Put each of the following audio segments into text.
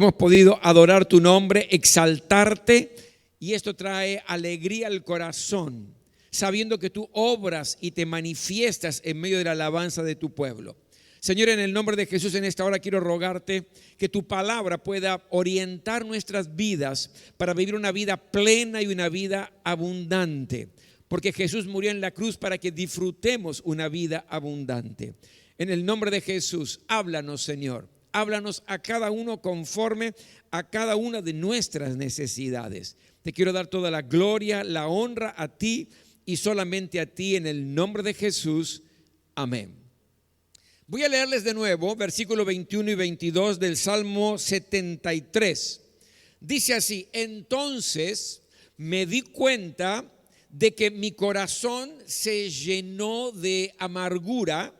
hemos podido adorar tu nombre, exaltarte, y esto trae alegría al corazón, sabiendo que tú obras y te manifiestas en medio de la alabanza de tu pueblo. Señor, en el nombre de Jesús, en esta hora quiero rogarte que tu palabra pueda orientar nuestras vidas para vivir una vida plena y una vida abundante, porque Jesús murió en la cruz para que disfrutemos una vida abundante. En el nombre de Jesús, háblanos, Señor. Háblanos a cada uno conforme a cada una de nuestras necesidades. Te quiero dar toda la gloria, la honra a ti y solamente a ti, en el nombre de Jesús. Amén. Voy a leerles de nuevo versículos 21 y 22 del Salmo 73. Dice así: entonces me di cuenta de que mi corazón se llenó de amargura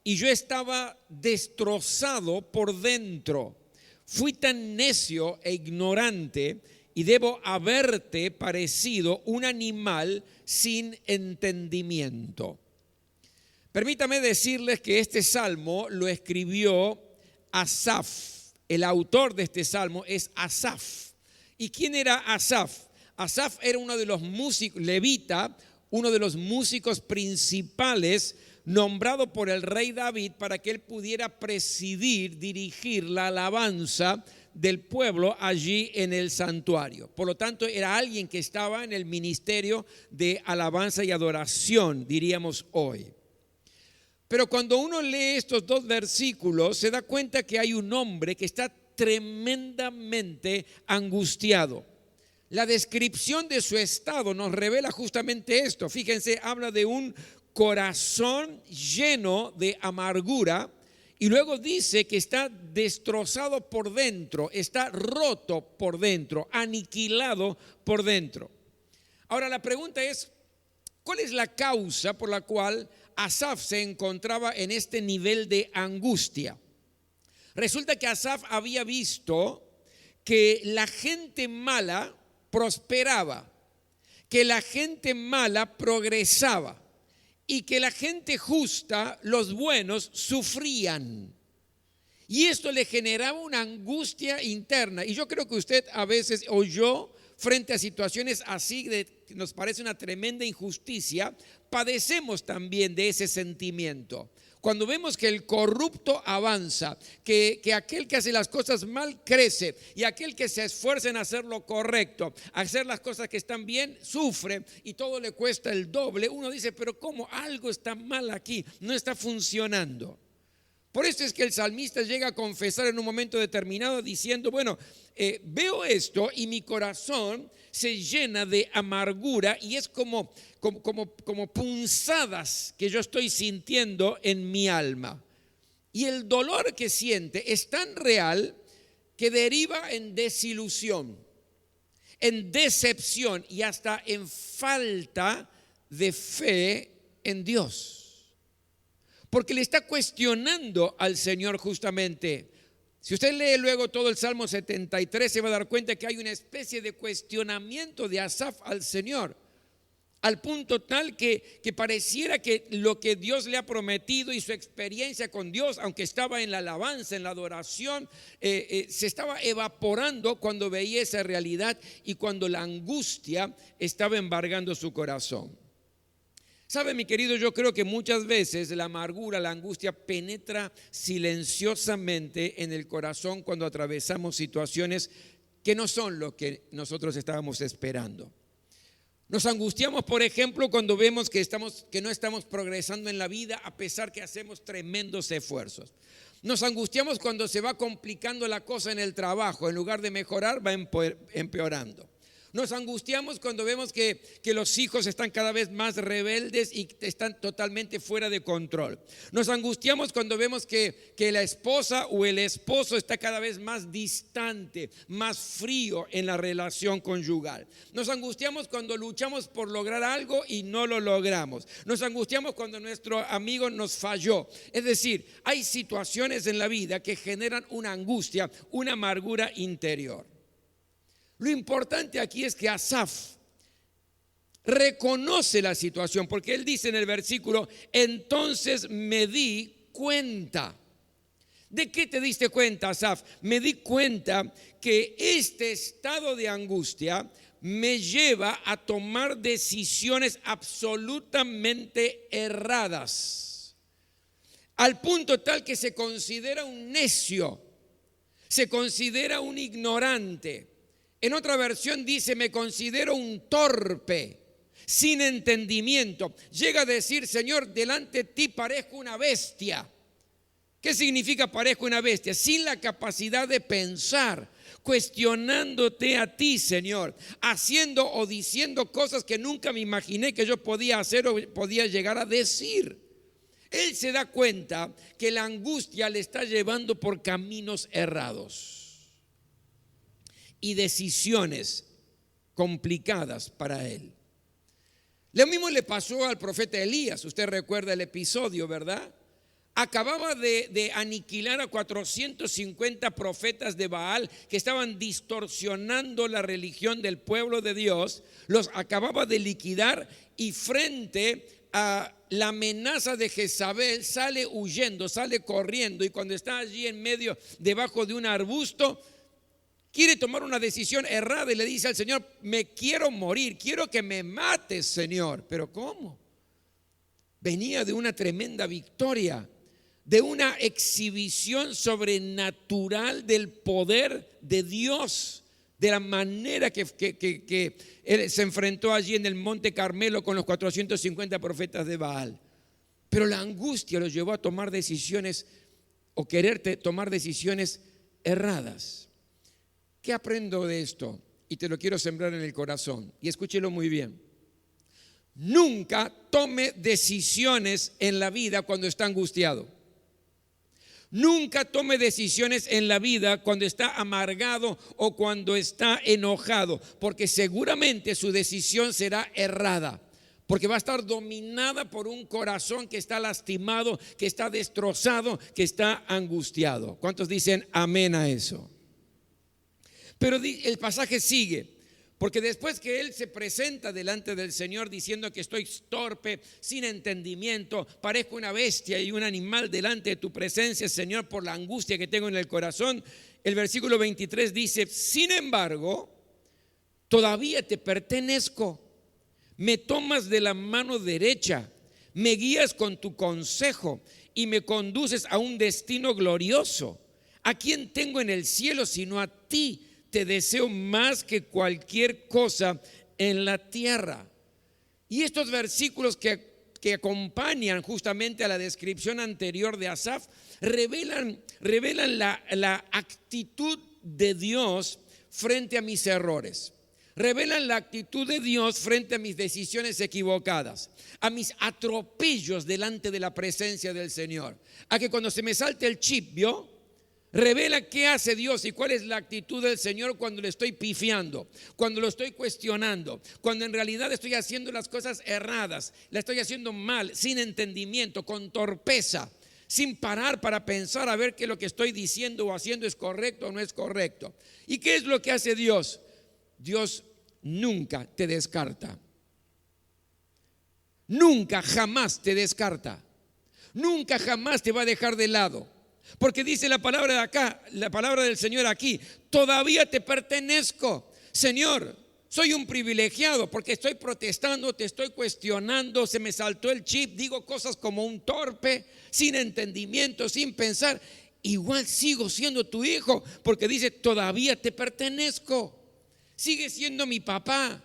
y yo estaba destrozado por dentro. Fui tan necio e ignorante y debo haberte parecido un animal sin entendimiento. Permítame decirles que este salmo lo escribió Asaf. El autor de este salmo es Asaf. ¿Y quién era Asaf? Asaf era uno de los músicos, levita, uno de los músicos principales nombrado por el rey David para que él pudiera presidir, dirigir la alabanza del pueblo allí en el santuario. Por lo tanto, era alguien que estaba en el ministerio de alabanza y adoración, diríamos hoy. Pero cuando uno lee estos dos versículos, se da cuenta que hay un hombre que está tremendamente angustiado. La descripción de su estado nos revela justamente esto. Fíjense, habla de un corazón lleno de amargura y luego dice que está destrozado por dentro, está roto por dentro, aniquilado por dentro. Ahora la pregunta es, ¿cuál es la causa por la cual Asaf se encontraba en este nivel de angustia? Resulta que Asaf había visto que la gente mala prosperaba, que la gente mala progresaba y que la gente justa, los buenos, sufrían. Y esto le generaba una angustia interna. Y yo creo que usted a veces, o yo, frente a situaciones así que nos parece una tremenda injusticia, padecemos también de ese sentimiento. Cuando vemos que el corrupto avanza, que aquel que hace las cosas mal crece y aquel que se esfuerza en hacer lo correcto, hacer las cosas que están bien, sufre y todo le cuesta el doble, uno dice, pero ¿cómo algo está mal aquí? No está funcionando. Por eso es que el salmista llega a confesar en un momento determinado diciendo, bueno, veo esto y mi corazón se llena de amargura y es como punzadas que yo estoy sintiendo en mi alma. Y el dolor que siente es tan real que deriva en desilusión, en decepción y hasta en falta de fe en Dios. Porque le está cuestionando al Señor justamente. Si usted lee luego todo el Salmo 73, se va a dar cuenta que hay una especie de cuestionamiento de Asaf al Señor, al punto tal que pareciera que lo que Dios le ha prometido y su experiencia con Dios, aunque estaba en la alabanza, en la adoración, se estaba evaporando cuando veía esa realidad y cuando la angustia estaba embargando su corazón. ¿Sabe, mi querido? Yo creo que muchas veces la amargura, la angustia penetra silenciosamente en el corazón cuando atravesamos situaciones que no son lo que nosotros estábamos esperando. Nos angustiamos, por ejemplo, cuando vemos que no estamos progresando en la vida a pesar que hacemos tremendos esfuerzos. Nos angustiamos cuando se va complicando la cosa en el trabajo, en lugar de mejorar va empeorando. Nos angustiamos cuando vemos que los hijos están cada vez más rebeldes y están totalmente fuera de control. Nos angustiamos cuando vemos que la esposa o el esposo está cada vez más distante, más frío en la relación conyugal. Nos angustiamos cuando luchamos por lograr algo y no lo logramos. Nos angustiamos cuando nuestro amigo nos falló. Es decir, hay situaciones en la vida que generan una angustia, una amargura interior. Lo importante aquí es que Asaf reconoce la situación, porque él dice en el versículo, entonces me di cuenta ¿De qué te diste cuenta, Asaf? Me di cuenta que este estado de angustia me lleva a tomar decisiones absolutamente erradas, al punto tal que se considera un necio, se considera un ignorante. En otra versión dice, me considero un torpe, sin entendimiento. Llega a decir, Señor, delante de ti parezco una bestia. ¿Qué significa parezco una bestia? Sin la capacidad de pensar, cuestionándote a ti, Señor, haciendo o diciendo cosas que nunca me imaginé que yo podía hacer o podía llegar a decir. Él se da cuenta que la angustia le está llevando por caminos errados y decisiones complicadas para él. Lo mismo le pasó al profeta Elías. Usted recuerda el episodio, ¿verdad? Acababa de aniquilar a 450 profetas de Baal que estaban distorsionando la religión del pueblo de Dios. Los acababa de liquidar y frente a la amenaza de Jezabel sale huyendo, sale corriendo, y cuando está allí en medio, debajo de un arbusto, quiere tomar una decisión errada y le dice al Señor, me quiero morir, quiero que me mates, Señor. Pero ¿cómo? Venía de una tremenda victoria, de una exhibición sobrenatural del poder de Dios, de la manera que él se enfrentó allí en el Monte Carmelo con los 450 profetas de Baal. Pero la angustia lo llevó a tomar decisiones o querer tomar decisiones erradas. ¿Qué aprendo de esto? Y te lo quiero sembrar en el corazón. Y escúchelo muy bien. Nunca tome decisiones en la vida cuando está angustiado. Nunca tome decisiones en la vida cuando está amargado o cuando está enojado, porque seguramente su decisión será errada, porque va a estar dominada por un corazón que está lastimado, que está destrozado, que está angustiado. ¿Cuántos dicen amén a eso? Pero el pasaje sigue. Porque después que él se presenta delante del Señor diciendo que estoy torpe, sin entendimiento, parezco una bestia y un animal delante de tu presencia, Señor, por la angustia que tengo en el corazón, el versículo 23 dice, sin embargo, todavía te pertenezco, me tomas de la mano derecha, me guías con tu consejo y me conduces a un destino glorioso. ¿A quién tengo en el cielo sino a ti? Te deseo más que cualquier cosa en la tierra. Y estos versículos que acompañan justamente a la descripción anterior de Asaf revelan la actitud de Dios frente a mis errores. Revelan la actitud de Dios frente a mis decisiones equivocadas, a mis atropellos delante de la presencia del Señor, a que cuando se me salte el chip, ¿vio? Revela qué hace Dios y cuál es la actitud del Señor cuando le estoy pifiando, cuando lo estoy cuestionando, cuando en realidad estoy haciendo las cosas erradas, la estoy haciendo mal, sin entendimiento, con torpeza, sin parar para pensar a ver que lo que estoy diciendo o haciendo es correcto o no es correcto. ¿Y qué es lo que hace Dios? Dios nunca te descarta. Nunca, jamás te descarta. Nunca, jamás te va a dejar de lado. Porque dice la palabra de acá, la palabra del Señor aquí, todavía te pertenezco. Señor, soy un privilegiado porque estoy protestando, te estoy cuestionando, se me saltó el chip, digo cosas como un torpe, sin entendimiento, sin pensar. Igual sigo siendo tu hijo porque dice, todavía te pertenezco. Sigue siendo mi papá.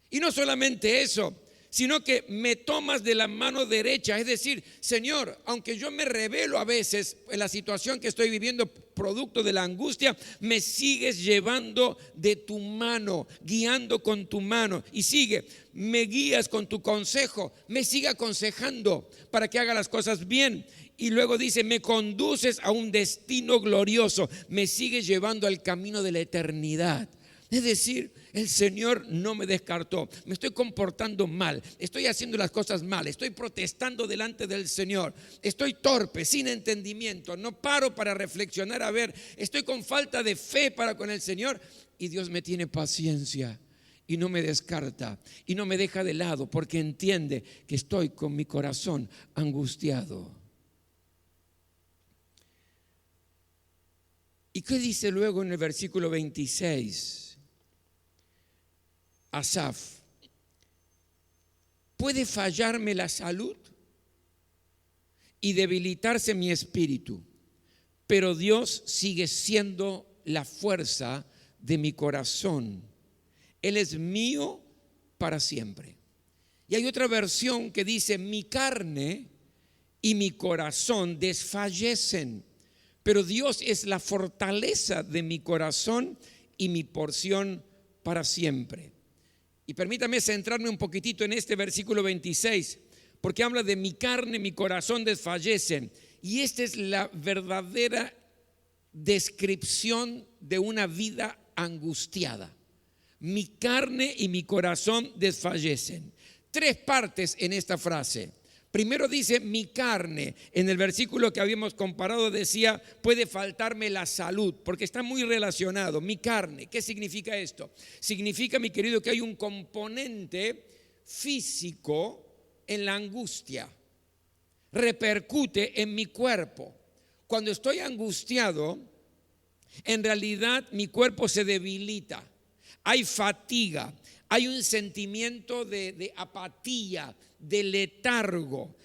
Y no solamente eso, sino que me tomas de la mano derecha. Es decir, Señor, aunque yo me revelo a veces en la situación que estoy viviendo producto de la angustia, me sigues llevando de tu mano, guiando con tu mano. Y sigue, me guías con tu consejo, me sigue aconsejando para que haga las cosas bien. Y luego dice, me conduces a un destino glorioso, me sigues llevando al camino de la eternidad. Es decir, el Señor no me descartó. Me estoy comportando mal, estoy haciendo las cosas mal, estoy protestando delante del Señor, estoy torpe, sin entendimiento, no paro para reflexionar, a ver, estoy con falta de fe para con el Señor, y Dios me tiene paciencia y no me descarta y no me deja de lado porque entiende que estoy con mi corazón angustiado. ¿Y qué dice luego en el versículo 26? Asaf, ¿puede fallarme la salud y debilitarse mi espíritu? Pero Dios sigue siendo la fuerza de mi corazón. Él es mío para siempre. Y hay otra versión que dice: mi carne y mi corazón desfallecen, pero Dios es la fortaleza de mi corazón y mi porción para siempre. Y permítame centrarme un poquitito en este versículo 26, porque habla de mi carne, mi corazón desfallecen. Y esta es la verdadera descripción de una vida angustiada. Mi carne y mi corazón desfallecen. Tres partes en esta frase. Primero dice mi carne. En el versículo que habíamos comparado decía: puede faltarme la salud, porque está muy relacionado. Mi carne, ¿qué significa esto? Significa, mi querido, que hay un componente físico en la angustia. Repercute en mi cuerpo. Cuando estoy angustiado, en realidad mi cuerpo se debilita. Hay fatiga, hay un sentimiento de apatía, de letargo.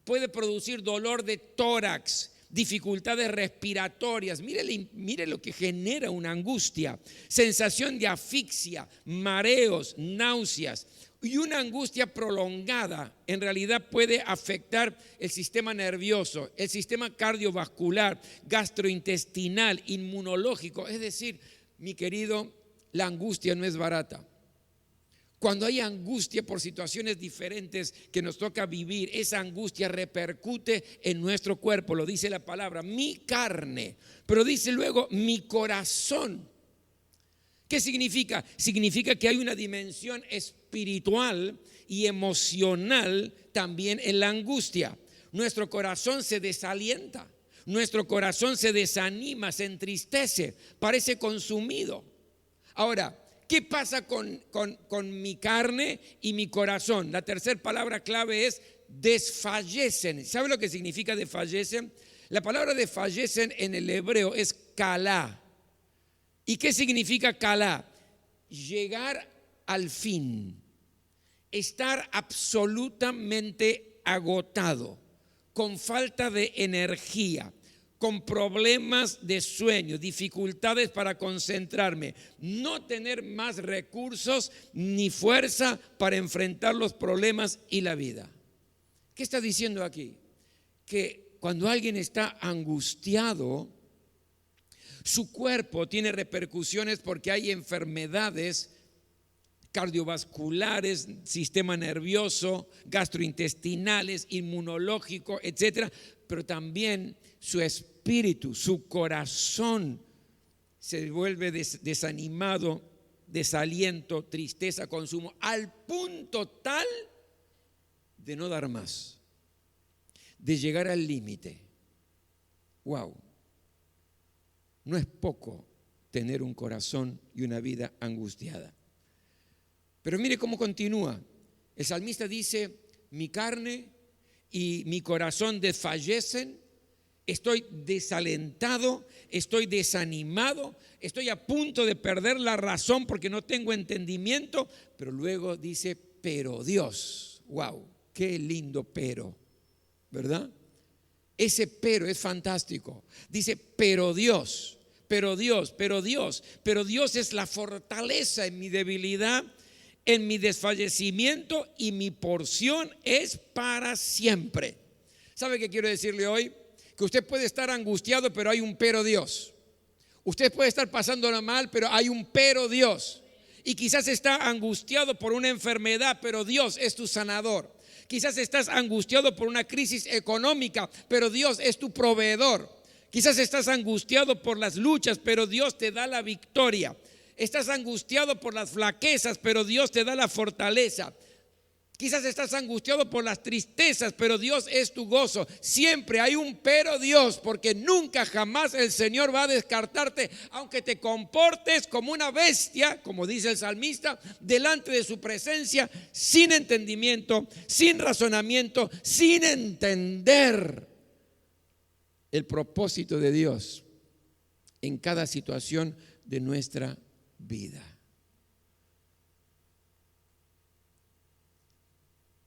Puede producir dolor de tórax, dificultades respiratorias. Mire lo que genera una angustia. Sensación de asfixia, mareos, náuseas. Y una angustia prolongada en realidad puede afectar el sistema nervioso, el sistema cardiovascular, gastrointestinal, inmunológico. Es decir, mi querido, la angustia no es barata. Cuando hay angustia por situaciones diferentes que nos toca vivir, esa angustia repercute en nuestro cuerpo, lo dice la palabra, mi carne, pero dice luego mi corazón. ¿Qué significa? Significa que hay una dimensión espiritual y emocional también en la angustia. Nuestro corazón se desalienta, nuestro corazón se desanima, se entristece, parece consumido. Ahora, ¿qué pasa con mi carne y mi corazón? La tercera palabra clave es desfallecen. ¿Sabe lo que significa desfallecen? La palabra desfallecen en el hebreo es kalá. ¿Y qué significa kalá? Llegar al fin, estar absolutamente agotado, con falta de energía, con problemas de sueño, dificultades para concentrarme, no tener más recursos ni fuerza para enfrentar los problemas y la vida. ¿Qué está diciendo aquí? Que cuando alguien está angustiado, su cuerpo tiene repercusiones porque hay enfermedades cardiovasculares, sistema nervioso, gastrointestinales, inmunológico, etcétera, pero también su espíritu, su corazón se vuelve desanimado, desaliento, tristeza, consumo, al punto tal de no dar más, de llegar al límite. Wow. No es poco tener un corazón y una vida angustiada. Pero mire cómo continúa. El salmista dice: mi carne y mi corazón desfallecen, estoy desalentado, estoy desanimado, estoy a punto de perder la razón porque no tengo entendimiento. Pero luego dice: pero Dios. Wow, qué lindo pero, ¿verdad? Ese pero es fantástico. Dice: pero Dios, pero Dios, pero Dios, pero Dios es la fortaleza en mi debilidad, en mi desfallecimiento, y mi porción es para siempre. ¿Sabe qué quiero decirle hoy? Que usted puede estar angustiado, pero hay un pero Dios. Usted puede estar pasándola mal, pero hay un pero Dios. Y quizás está angustiado por una enfermedad, pero Dios es tu sanador. Quizás estás angustiado por una crisis económica, pero Dios es tu proveedor. Quizás estás angustiado por las luchas, pero Dios te da la victoria. Estás angustiado por las flaquezas, pero Dios te da la fortaleza. Quizás estás angustiado por las tristezas, pero Dios es tu gozo. Siempre hay un pero Dios, porque nunca jamás el Señor va a descartarte, aunque te comportes como una bestia, como dice el salmista, delante de su presencia, sin entendimiento, sin razonamiento, sin entender el propósito de Dios en cada situación de nuestra vida.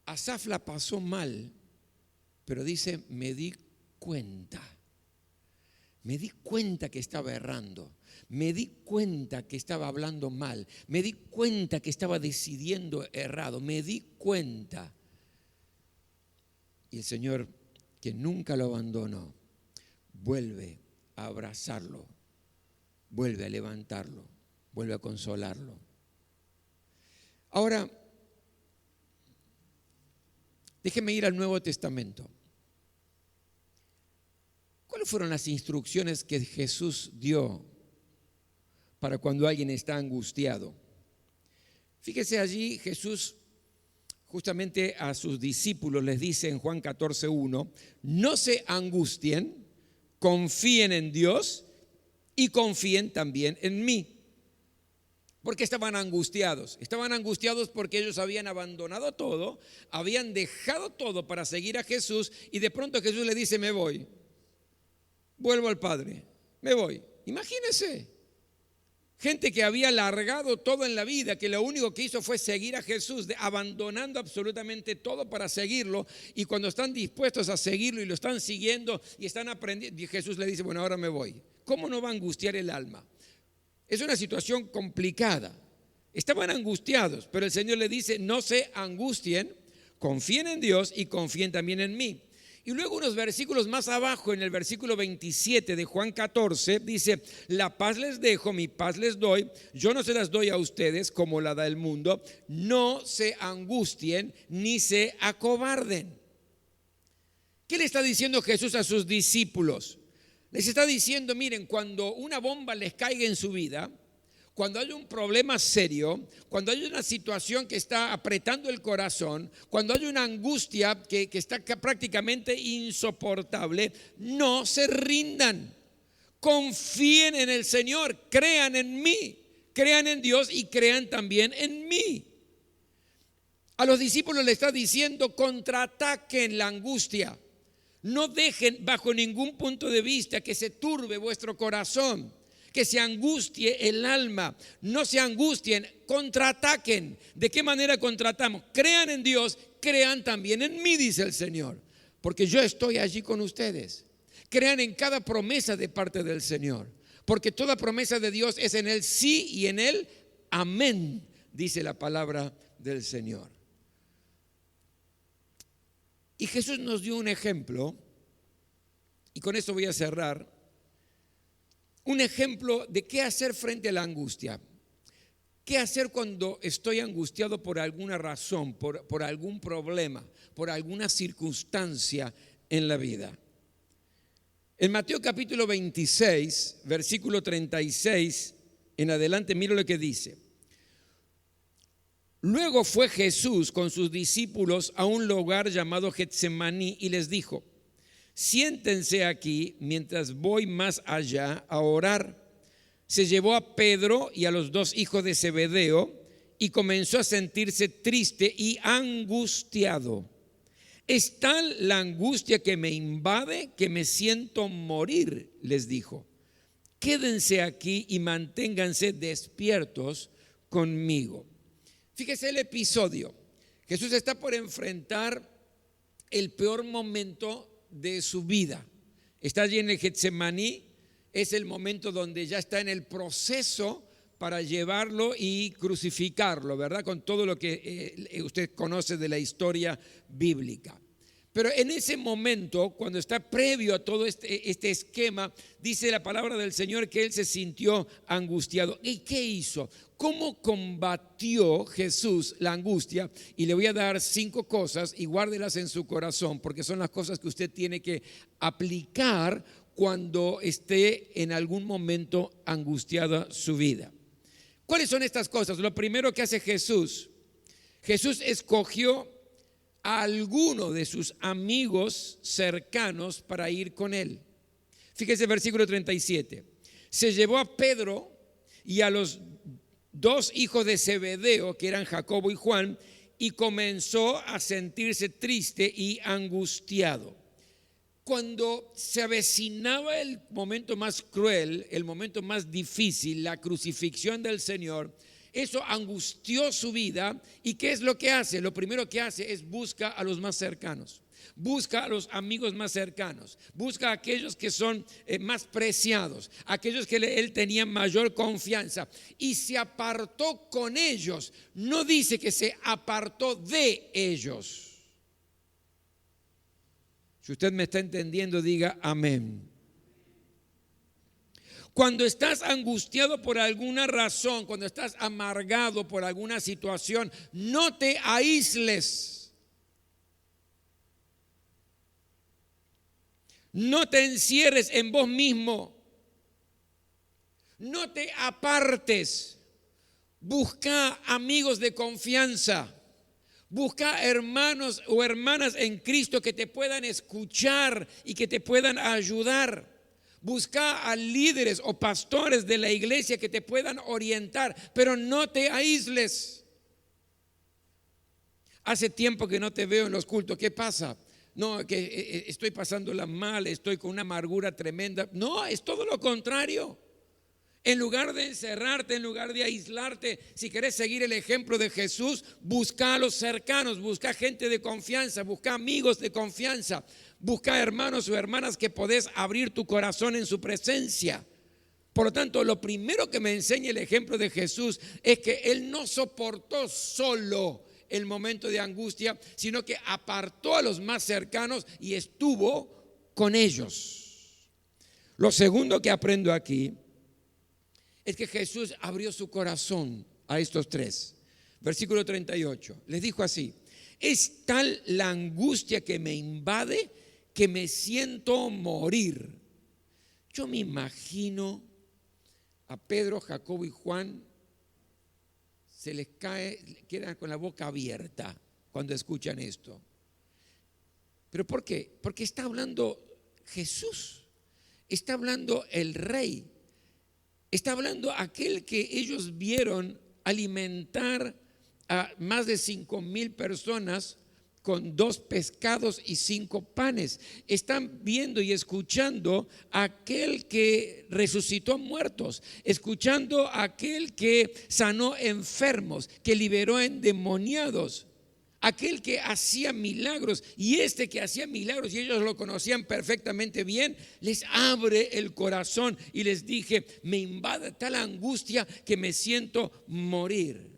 Asaf la pasó mal, pero dice, me di cuenta que estaba errando, me di cuenta que estaba hablando mal, me di cuenta que estaba decidiendo errado, me di cuenta. Y el Señor, que nunca lo abandonó, vuelve a abrazarlo, vuelve a levantarlo, vuelve a consolarlo. Ahora, déjeme ir al Nuevo Testamento. ¿Cuáles fueron las instrucciones que Jesús dio para cuando alguien está angustiado? Fíjese allí, Jesús justamente a sus discípulos les dice en Juan 14:1, no se angustien, confíen en Dios y confíen también en mí. ¿Por qué estaban angustiados? Estaban angustiados porque ellos habían abandonado todo, habían dejado todo para seguir a Jesús y de pronto Jesús le dice, me voy, vuelvo al Padre, me voy. Imagínense, gente que había largado todo en la vida, que lo único que hizo fue seguir a Jesús, abandonando absolutamente todo para seguirlo, y cuando están dispuestos a seguirlo y lo están siguiendo y están aprendiendo, Jesús le dice, bueno, ahora me voy. ¿Cómo no va a angustiar el alma? Es una situación complicada. Estaban angustiados, pero el Señor le dice, no se angustien, confíen en Dios y confíen también en mí. Y luego unos versículos más abajo, en el versículo 27 de Juan 14, dice, la paz les dejo, mi paz les doy, yo no se las doy a ustedes como la da el mundo, no se angustien ni se acobarden. ¿Qué le está diciendo Jesús a sus discípulos? Les está diciendo, miren, cuando una bomba les caiga en su vida, cuando hay un problema serio, cuando hay una situación que está apretando el corazón, cuando hay una angustia que está prácticamente insoportable, no se rindan. Confíen en el Señor, crean en mí, crean en Dios y crean también en mí. A los discípulos le está diciendo, contraataquen la angustia. No dejen bajo ningún punto de vista que se turbe vuestro corazón, que se angustie el alma. No se angustien, contraataquen. ¿De qué manera contraatamos? Crean en Dios, crean también en mí, dice el Señor, porque yo estoy allí con ustedes. Crean en cada promesa de parte del Señor, porque toda promesa de Dios es en el sí y en el amén, dice la palabra del Señor. Y Jesús nos dio un ejemplo, y con esto voy a cerrar, un ejemplo de qué hacer frente a la angustia. ¿Qué hacer cuando estoy angustiado por alguna razón, por algún problema, por alguna circunstancia en la vida? En Mateo capítulo 26, versículo 36 en adelante, mira lo que dice. Luego fue Jesús con sus discípulos a un lugar llamado Getsemaní y les dijo, siéntense aquí mientras voy más allá a orar. Se llevó a Pedro y a los dos hijos de Zebedeo y comenzó a sentirse triste y angustiado. Es tal la angustia que me invade que me siento morir, les dijo. Quédense aquí y manténganse despiertos conmigo. Fíjese el episodio. Jesús está por enfrentar el peor momento de su vida. Está allí en el Getsemaní. Es el momento donde ya está en el proceso para llevarlo y crucificarlo, ¿verdad? Con todo lo que usted conoce de la historia bíblica. Pero en ese momento, cuando está previo a todo este esquema, dice la palabra del Señor que él se sintió angustiado. ¿Y qué hizo? ¿Cómo combatió Jesús la angustia? Y le voy a dar 5 cosas y guárdelas en su corazón, porque son las cosas que usted tiene que aplicar cuando esté en algún momento angustiada su vida. ¿Cuáles son estas cosas? Lo primero que hace Jesús escogió a alguno de sus amigos cercanos para ir con él. Fíjese el versículo 37. Se llevó a Pedro y a los dos hijos de Zebedeo, que eran Jacobo y Juan, y comenzó a sentirse triste y angustiado. Cuando se avecinaba el momento más cruel, el momento más difícil, la crucifixión del Señor, eso angustió su vida. ¿Y qué es lo que hace? Lo primero que hace es busca a los más cercanos, busca a los amigos más cercanos, busca a aquellos que son más preciados, aquellos que él tenía mayor confianza, y se apartó con ellos. No dice que se apartó de ellos. Si usted me está entendiendo, diga amén. Cuando estás angustiado por alguna razón, cuando estás amargado por alguna situación, no te aísles. No te encierres en vos mismo. No te apartes. Busca amigos de confianza. Busca hermanos o hermanas en Cristo que te puedan escuchar y que te puedan ayudar. Busca a líderes o pastores de la iglesia que te puedan orientar, pero no te aísles. Hace tiempo que no te veo en los cultos. ¿Qué pasa? No, que estoy pasándola mal, estoy con una amargura tremenda. No, es todo lo contrario. En lugar de encerrarte, en lugar de aislarte, si querés seguir el ejemplo de Jesús, busca a los cercanos, busca gente de confianza, busca amigos de confianza, busca hermanos o hermanas que podés abrir tu corazón en su presencia. Por lo tanto, lo primero que me enseña el ejemplo de Jesús es que Él no soportó solo el momento de angustia, sino que apartó a los más cercanos y estuvo con ellos. Lo segundo que aprendo aquí es que Jesús abrió su corazón a estos tres. Versículo 38, les dijo así: es tal la angustia que me invade que me siento morir. Yo me imagino a Pedro, Jacobo y Juan, se les cae, quedan con la boca abierta cuando escuchan esto. ¿Pero por qué? Porque está hablando Jesús, está hablando el Rey. Está hablando aquel que ellos vieron alimentar a más de 5,000 personas con 2 pescados y 5 panes. Están viendo y escuchando a aquel que resucitó muertos, escuchando a aquel que sanó enfermos, que liberó endemoniados, aquel que hacía milagros. Y este que hacía milagros, y ellos lo conocían perfectamente bien, les abre el corazón y les dije: me invade tal angustia que me siento morir.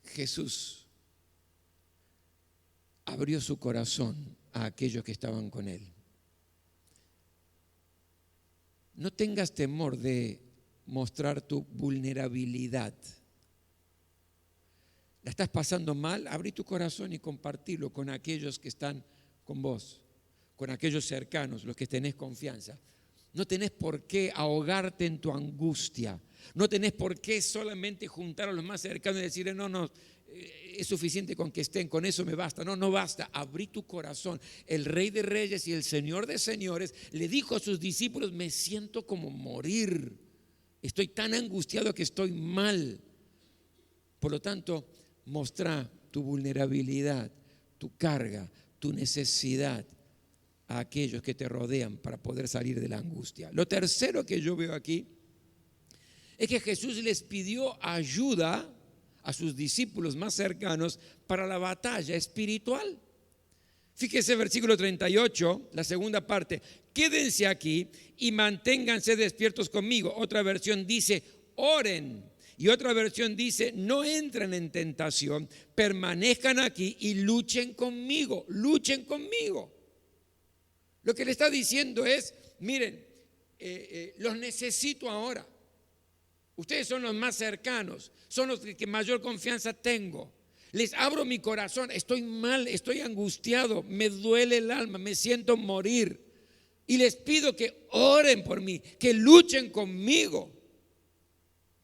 Jesús abrió su corazón a aquellos que estaban con él. No tengas temor de mostrar tu vulnerabilidad. ¿La estás pasando mal? Abrí tu corazón y compartirlo con aquellos que están con vos, con aquellos cercanos, los que tenés confianza. No tenés por qué ahogarte en tu angustia. No tenés por qué solamente juntar a los más cercanos y decirle: no, es suficiente con que estén, con eso me basta. No basta. Abrí tu corazón. El Rey de Reyes y el Señor de Señores le dijo a sus discípulos: me siento como morir. Estoy tan angustiado que estoy mal. Por lo tanto, mostrá tu vulnerabilidad, tu carga, tu necesidad a aquellos que te rodean para poder salir de la angustia. Lo tercero que yo veo aquí es que Jesús les pidió ayuda a sus discípulos más cercanos para la batalla espiritual. Fíjese versículo 38, la segunda parte: quédense aquí y manténganse despiertos conmigo. Otra versión dice: oren. Y otra versión dice: no entren en tentación, permanezcan aquí y luchen conmigo, luchen conmigo. Lo que le está diciendo es: miren, los necesito ahora. Ustedes son los más cercanos, son los que mayor confianza tengo. Les abro mi corazón, estoy mal, estoy angustiado, me duele el alma, me siento morir. Y les pido que oren por mí, que luchen conmigo.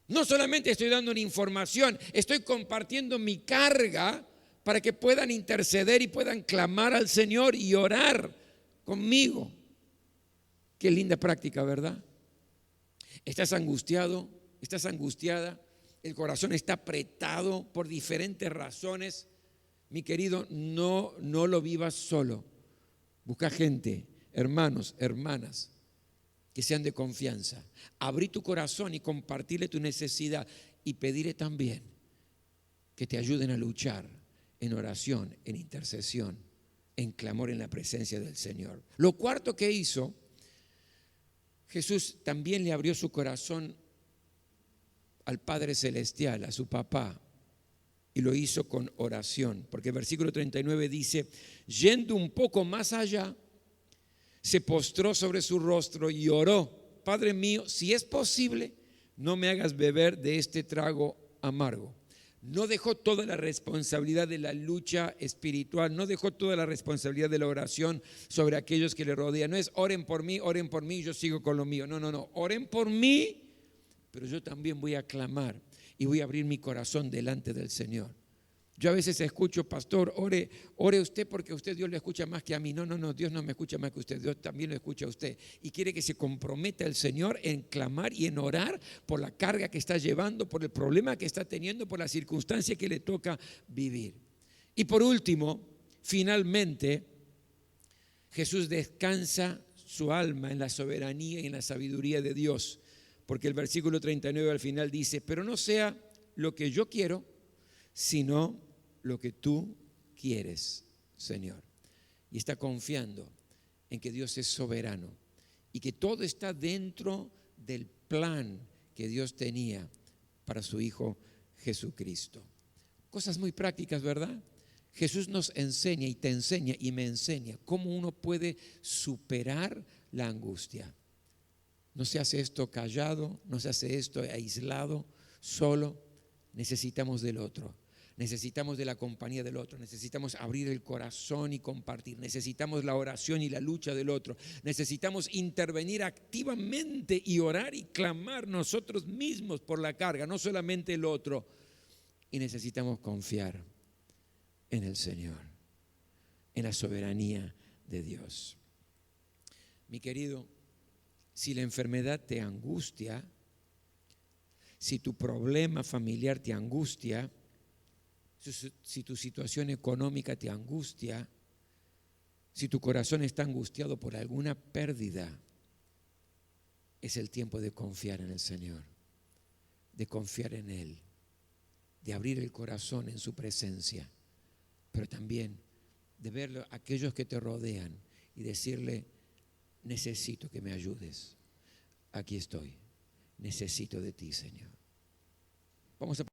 No solamente estoy dando una información, estoy compartiendo mi carga para que puedan interceder y puedan clamar al Señor y orar conmigo. Qué linda práctica, ¿verdad? ¿Estás angustiado? ¿Estás angustiada? El corazón está apretado por diferentes razones. Mi querido, no lo vivas solo. Busca gente, hermanos, hermanas, que sean de confianza. Abrí tu corazón y compartirle tu necesidad y pedirle también que te ayuden a luchar en oración, en intercesión, en clamor en la presencia del Señor. Lo cuarto que hizo, Jesús también le abrió su corazón al Padre Celestial, a su papá, y lo hizo con oración, porque el versículo 39 dice, yendo un poco más allá, se postró sobre su rostro y oró, Padre mío, si es posible, no me hagas beber de este trago amargo. No dejó toda la responsabilidad de la lucha espiritual, no dejó toda la responsabilidad de la oración sobre aquellos que le rodean. No es oren por mí, yo sigo con lo mío. No, oren por mí, pero yo también voy a clamar y voy a abrir mi corazón delante del Señor. Yo a veces escucho, pastor, ore usted porque usted Dios lo escucha más que a mí. No, Dios no me escucha más que usted, Dios también lo escucha a usted. Y quiere que se comprometa el Señor en clamar y en orar por la carga que está llevando, por el problema que está teniendo, por la circunstancia que le toca vivir. Y por último, finalmente, Jesús descansa su alma en la soberanía y en la sabiduría de Dios. Porque el versículo 39 al final dice, pero no sea lo que yo quiero, sino lo que tú quieres, Señor. Y está confiando en que Dios es soberano y que todo está dentro del plan que Dios tenía para su Hijo Jesucristo. Cosas muy prácticas, ¿verdad? Jesús nos enseña y te enseña y me enseña cómo uno puede superar la angustia. No se hace esto callado, no se hace esto aislado, solo. Necesitamos del otro. Necesitamos de la compañía del otro, necesitamos abrir el corazón y compartir, necesitamos la oración y la lucha del otro, necesitamos intervenir activamente y orar y clamar nosotros mismos por la carga, no solamente el otro, y necesitamos confiar en el Señor, en la soberanía de Dios. Mi querido, si la enfermedad te angustia, si tu problema familiar te angustia, si tu situación económica te angustia, si tu corazón está angustiado por alguna pérdida, es el tiempo de confiar en el Señor, de confiar en Él, de abrir el corazón en su presencia, pero también de ver a aquellos que te rodean y decirle, necesito que me ayudes, aquí estoy, necesito de ti, Señor. Vamos a